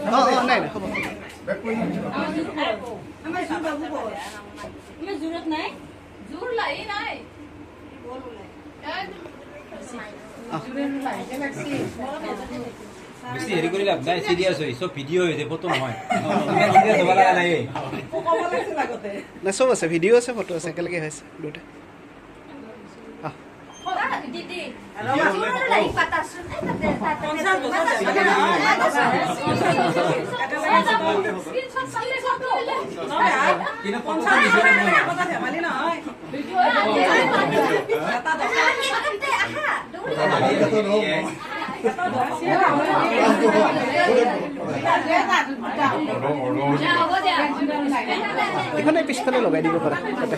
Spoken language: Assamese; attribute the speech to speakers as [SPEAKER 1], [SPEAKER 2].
[SPEAKER 1] নাই নাই হ'ব
[SPEAKER 2] জোৰত নাই জোৰ লাই নাই
[SPEAKER 3] বেছি হেৰি কৰি লাভ নাই চিৰিয়াছ হৈ চব ভিডিঅ' হৈছে ফটো নহয় চিৰিয়াছ হ'ব লগা নাই
[SPEAKER 1] নাই চব আছে ভিডিঅ' আছে ফটো আছে একেলগে হৈছে দুটা
[SPEAKER 2] দিদি জোৰ লাই পাতাছুন
[SPEAKER 3] কিন্তু ফটো নিছৰে মই
[SPEAKER 2] ধেমালি নহয়
[SPEAKER 1] এইখনে পিছফালে লগাই দিব পাৰা তাতে